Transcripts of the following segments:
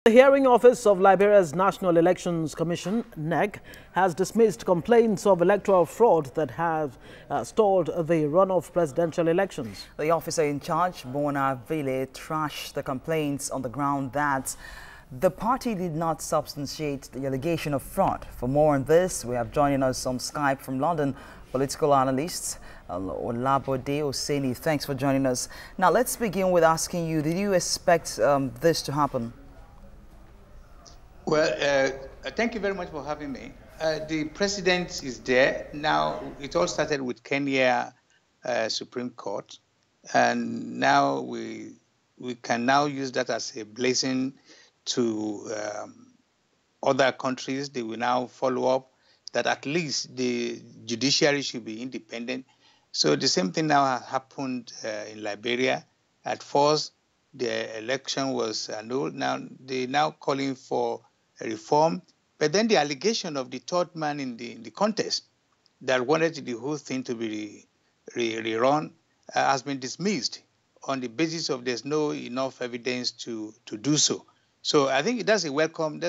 The hearing office of Liberia's National Elections Commission, NEC, has dismissed complaints of electoral fraud that have stalled the runoff presidential elections. The officer in charge, Bona Vile, trashed the complaints on the ground that the party did not substantiate the allegation of fraud. For more on this, we have joining us on Skype from London, political analyst Olabode Osenie. Thanks for joining us. Now, let's begin with asking you, did you expect this to happen? Well, thank you very much for having me. The president is there. Now, it all started with Kenya Supreme Court, and now we can now use that as a blessing to other countries. They will now follow up that at least the judiciary should be independent. So the same thing now happened in Liberia. At first, the election was annulled. Now they're now calling for a reform. But then the allegation of the third man in the contest that wanted the whole thing to be rerun has been dismissed on the basis of there's no enough evidence to do so. So I think that's a welcome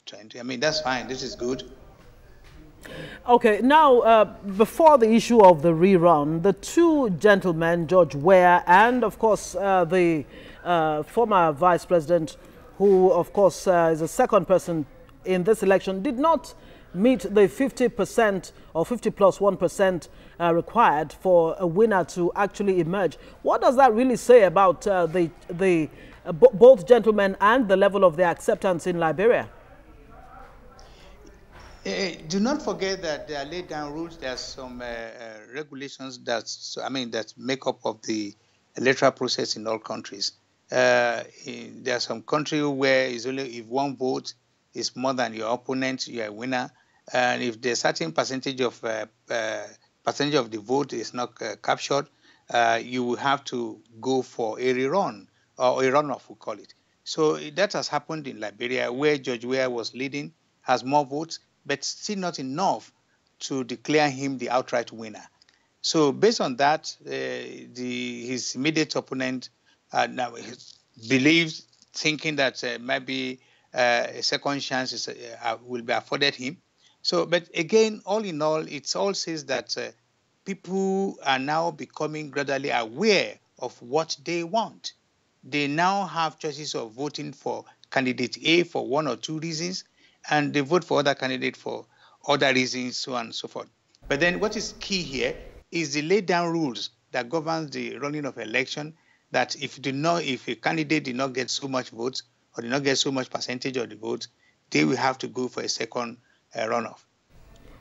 trend. I mean, that's fine. This is good. Okay, now, before the issue of the rerun, the two gentlemen, George Weah and, of course, the former vice president, who, of course, is the second person in this election, did not meet the 50% or 50 plus 1% required for a winner to actually emerge. What does that really say about both gentlemen and the level of their acceptance in Liberia? Do not forget that there are laid down rules. There are some regulations that make up of the electoral process in all countries. There are some countries where it's only if one vote is more than your opponent, you're a winner. And if the certain percentage of the vote is not captured, you will have to go for a rerun or a runoff, we call it. So that has happened in Liberia, where George Weah was leading, has more votes, but still not enough to declare him the outright winner. So based on that, his immediate opponent now believes, thinking that maybe a second chance will be afforded him. So, but again, all in all, it all says that people are now becoming gradually aware of what they want. They now have choices of voting for candidate A for one or two reasons, and they vote for other candidate for other reasons, so on and so forth. But then what is key here is the laid down rules that governs the running of election, that if a candidate did not get so much votes or did not get so much percentage of the votes, they will have to go for a second runoff.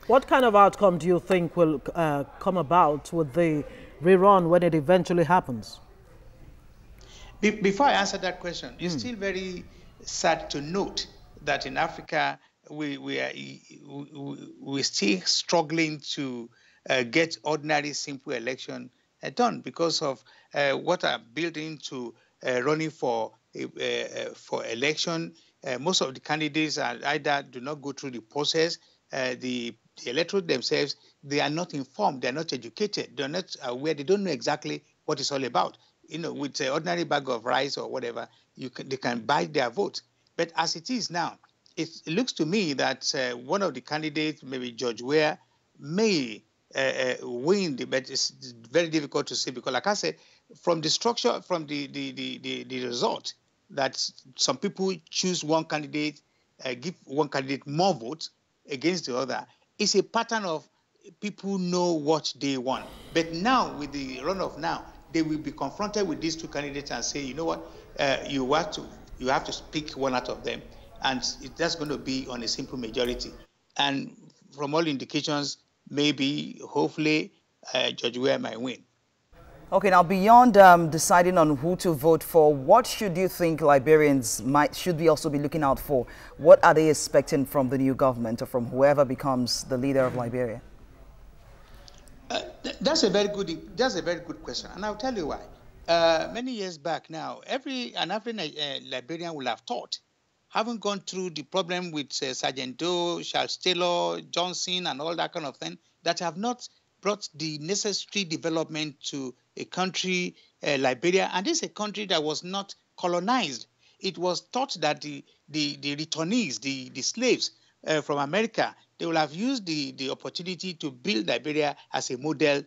What kind of outcome do you think will come about with the rerun when it eventually happens? Before I answer that question, it's still very sad to note that in Africa, we're still struggling to get ordinary, simple election done because of what are built into running for election. Most of the candidates are either do not go through the process. The electorate themselves, they are not informed, they are not educated, they are not aware, they don't know exactly what it's all about. You know, with an ordinary bag of rice or whatever, they can buy their vote. But as it is now, it looks to me that one of the candidates, maybe George Weah, may win, but it's very difficult to say because, like I said, from the structure, from the result, that some people choose one candidate, give one candidate more votes against the other, it's a pattern of people know what they want. But now, with the runoff now, they will be confronted with these two candidates and say, you know what, you have to pick one out of them, and that's going to be on a simple majority. And from all indications, maybe, hopefully, George Weah might win. Okay, now beyond deciding on who to vote for, what should you think Liberians should also be looking out for? What are they expecting from the new government or from whoever becomes the leader of Liberia? That's a very good question, and I'll tell you why. Many years back now, an African Liberian will have thought, having gone through the problem with Sergeant Doe, Charles Taylor, Johnson, and all that kind of thing, that have not brought the necessary development to a country, Liberia, and this is a country that was not colonized. it was thought that the returnees, the slaves from America, they will have used the opportunity to build Liberia as a model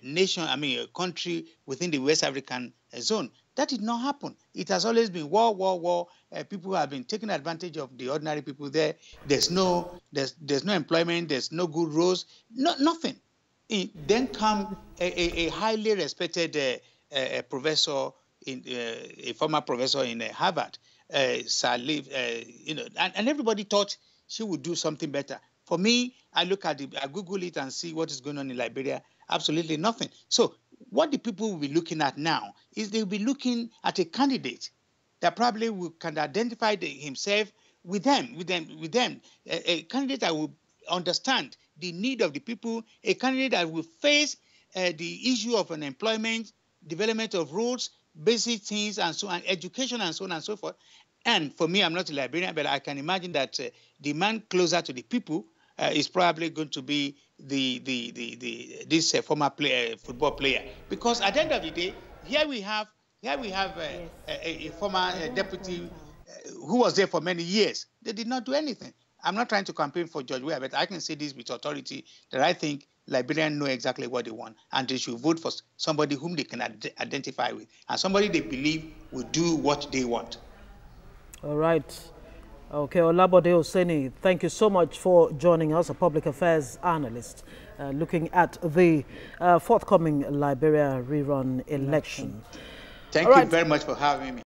nation, a country within the West African zone. That did not happen. It has always been war, war, war. People have been taking advantage of the ordinary people there. There's no employment. There's no good roads. Nothing. Then come a highly respected professor, a former professor in Harvard, Salif, and everybody thought she would do something better. For me, I Google it and see what is going on in Liberia. Absolutely nothing. So what the people will be looking at now is they'll be looking at a candidate that probably can identify himself with them, a candidate that will understand the need of the people, a candidate that will face the issue of unemployment, development of roads, basic things, and so on, education, and so on and so forth. And for me, I'm not a Liberian, but I can imagine that the man closer to the people is probably going to be this former football player, because at the end of the day, here we have a former deputy who was there for many years. They did not do anything. I'm not trying to campaign for George Weah, but I can say this with authority that I think Liberians know exactly what they want, and they should vote for somebody whom they can identify with, and somebody they believe will do what they want. All right. Okay, Olabode Osenie, thank you so much for joining us, a public affairs analyst, looking at the forthcoming Liberia rerun election. Thank you very much for having me.